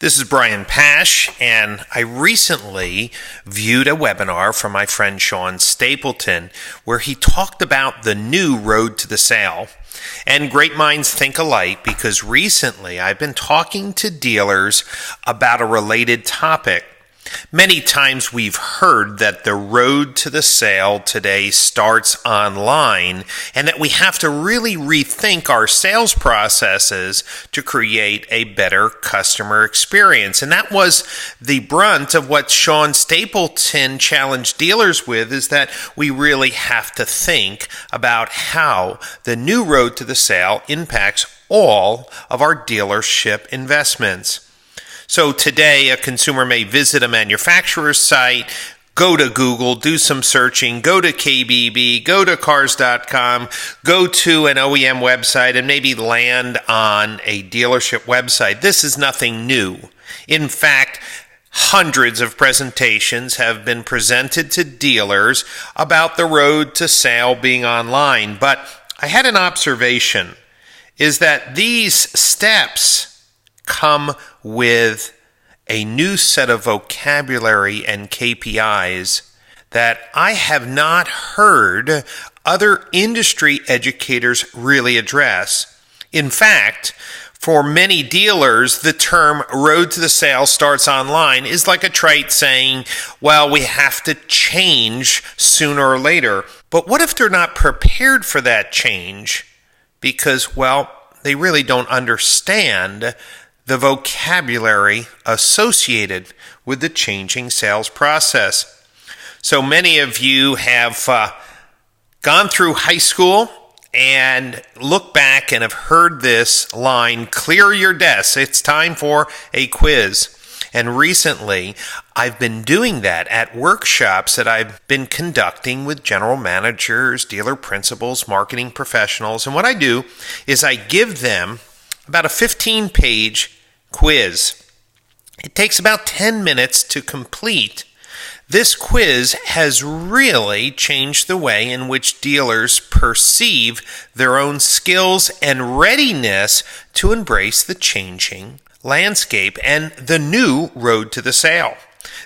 This is Brian Pasch, and I recently viewed a webinar from my friend Sean Stapleton where he talked about the new road to the sale. And great minds think alike, because recently I've been talking to dealers about a related topic. Many times we've heard that the road to the sale today starts online, and that we have to really rethink our sales processes to create a better customer experience. And that was the brunt of what Sean Stapleton challenged dealers with, is that we really have to think about how the new road to the sale impacts all of our dealership investments. So today, a consumer may visit a manufacturer's site, go to Google, do some searching, go to KBB, go to cars.com, go to an OEM website, and maybe land on a dealership website. This is nothing new. In fact, hundreds of presentations have been presented to dealers about the road to sale being online. But I had an observation, is that these steps come with a new set of vocabulary and KPIs that I have not heard other industry educators really address. In fact, for many dealers, the term road to the sale starts online is like a trite saying, well, we have to change sooner or later. But what if they're not prepared for that change? Because, well, they really don't understand the vocabulary associated with the changing sales process. So many of you have gone through high school and look back and have heard this line, clear your desk, it's time for a quiz. And recently, I've been doing that at workshops that I've been conducting with general managers, dealer principals, marketing professionals. And what I do is I give them about a 15-page quiz. It takes about 10 minutes to complete. This quiz has really changed the way in which dealers perceive their own skills and readiness to embrace the changing landscape and the new road to the sale.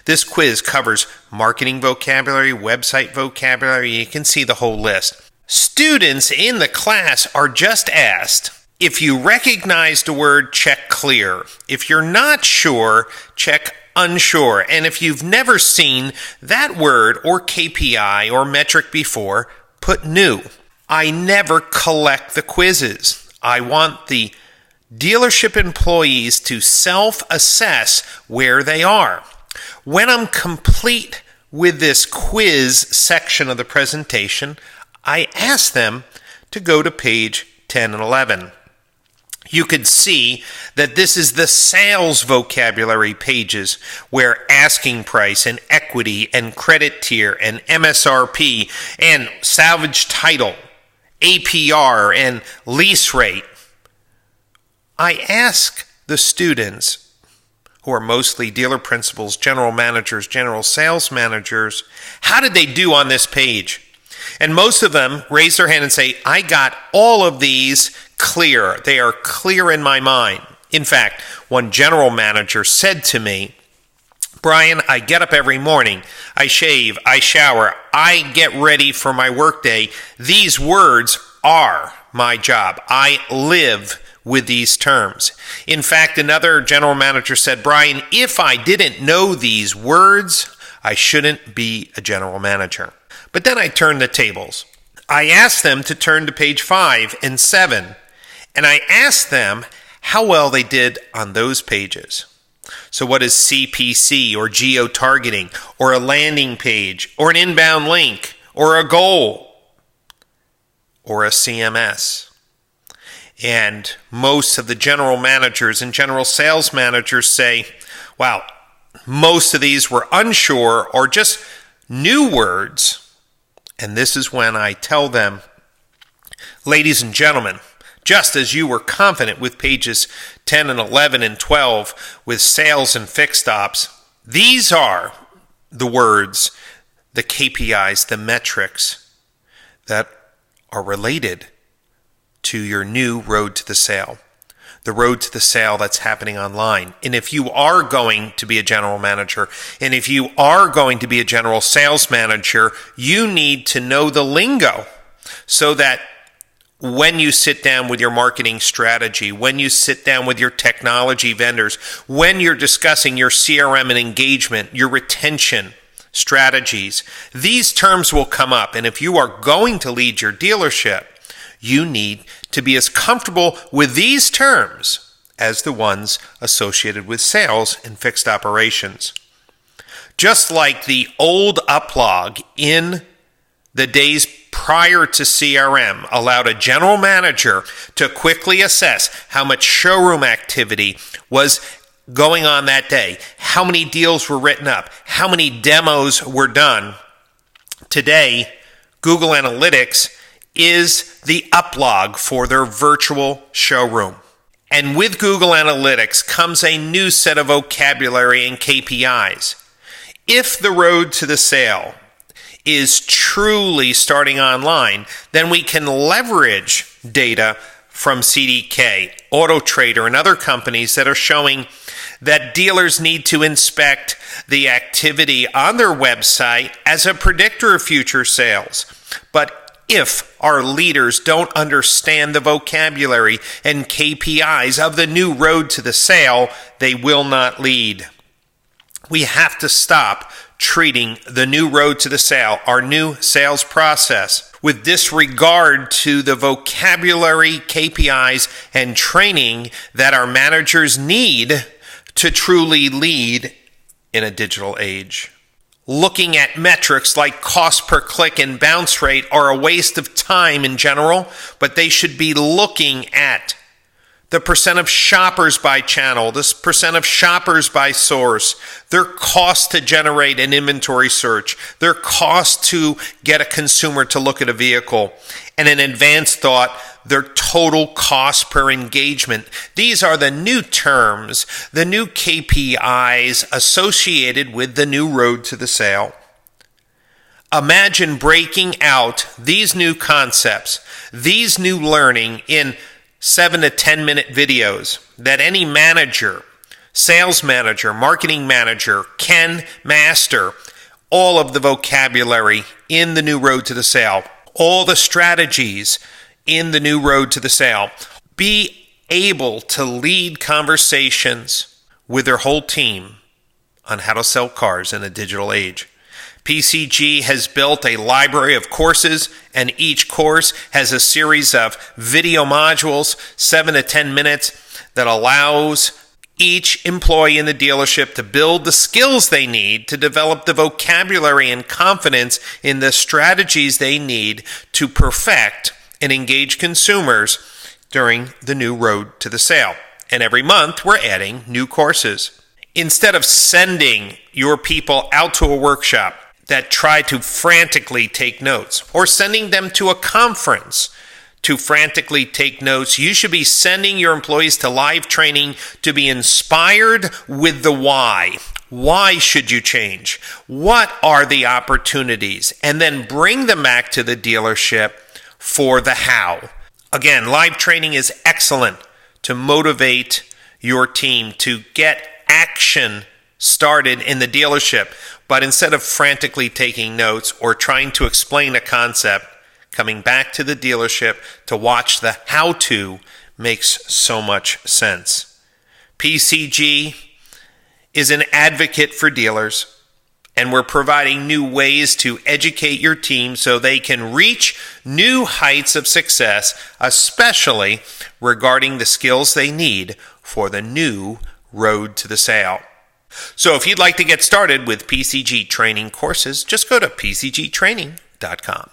This quiz covers marketing vocabulary, website vocabulary. You can see the whole list. Students in the class are just asked, if you recognize the word, check clear. If you're not sure, check unsure. And if you've never seen that word or KPI or metric before, put new. I never collect the quizzes. I want the dealership employees to self-assess where they are. When I'm complete with this quiz section of the presentation, I ask them to go to page 10 and 11. You could see that this is the sales vocabulary pages, where asking price and equity and credit tier and MSRP and salvage title, APR and lease rate. I ask the students, who are mostly dealer principals, general managers, general sales managers, how did they do on this page? And most of them raise their hand and say, I got all of these clear. They are clear in my mind. In fact, one general manager said to me, Brian, I get up every morning, I shave, I shower, I get ready for my workday. These words are my job. I live with these terms. In fact, another general manager said, Brian, if I didn't know these words, I shouldn't be a general manager. But then I turned the tables. I asked them to turn to page 5 and 7, and I asked them how well they did on those pages. So what is CPC or geo-targeting or a landing page or an inbound link or a goal or a CMS? And most of the general managers and general sales managers say, wow, most of these were unsure or just new words. And this is when I tell them, ladies and gentlemen, just as you were confident with pages 10 and 11 and 12 with sales and fixed ops, these are the words, the KPIs, the metrics that are related to your new road to the sale. the road to the sale that's happening online. And if you are going to be a general manager, and if you are going to be a general sales manager, you need to know the lingo so that when you sit down with your marketing strategy, when you sit down with your technology vendors, when you're discussing your CRM and engagement, your retention strategies, these terms will come up. And if you are going to lead your dealership, you need to be as comfortable with these terms as the ones associated with sales and fixed operations. Just like the old uplog in the days prior to CRM allowed a general manager to quickly assess how much showroom activity was going on that day, how many deals were written up, how many demos were done. Today, Google Analytics is the uplog for their virtual showroom. And with Google Analytics comes a new set of vocabulary and KPIs. If the road to the sale is truly starting online, then we can leverage data from CDK, AutoTrader, and other companies that are showing that dealers need to inspect the activity on their website as a predictor of future sales. But if our leaders don't understand the vocabulary and KPIs of the new road to the sale, they will not lead. We have to stop treating the new road to the sale, our new sales process, with disregard to the vocabulary, KPIs, and training that our managers need to truly lead in a digital age. Looking at metrics like cost per click and bounce rate are a waste of time in general, but they should be looking at the percent of shoppers by channel, the percent of shoppers by source, their cost to generate an inventory search, their cost to get a consumer to look at a vehicle, and an advanced thought, their total cost per engagement. These are the new terms, the new KPIs associated with the new road to the sale. Imagine breaking out these new concepts, these new learning in 7 to 10 minute videos that any manager, sales manager, marketing manager can master all of the vocabulary in the new road to the sale, all the strategies in the new road to the sale, be able to lead conversations with their whole team on how to sell cars in a digital age. PCG has built a library of courses, and each course has a series of video modules, 7 to 10 minutes, that allows each employee in the dealership to build the skills they need to develop the vocabulary and confidence in the strategies they need to perfect and engage consumers during the new road to the sale. And every month, we're adding new courses. Instead of sending your people out to a workshop that try to frantically take notes, or sending them to a conference to frantically take notes, you should be sending your employees to live training to be inspired with the why. Why should you change? What are the opportunities? And then bring them back to the dealership for the how. Again, live training is excellent to motivate your team to get action started in the dealership. But instead of frantically taking notes or trying to explain a concept, coming back to the dealership to watch the how-to makes so much sense. PCG is an advocate for dealers, and we're providing new ways to educate your team so they can reach new heights of success, especially regarding the skills they need for the new road to the sale. So if you'd like to get started with PCG training courses, just go to pcgtraining.com.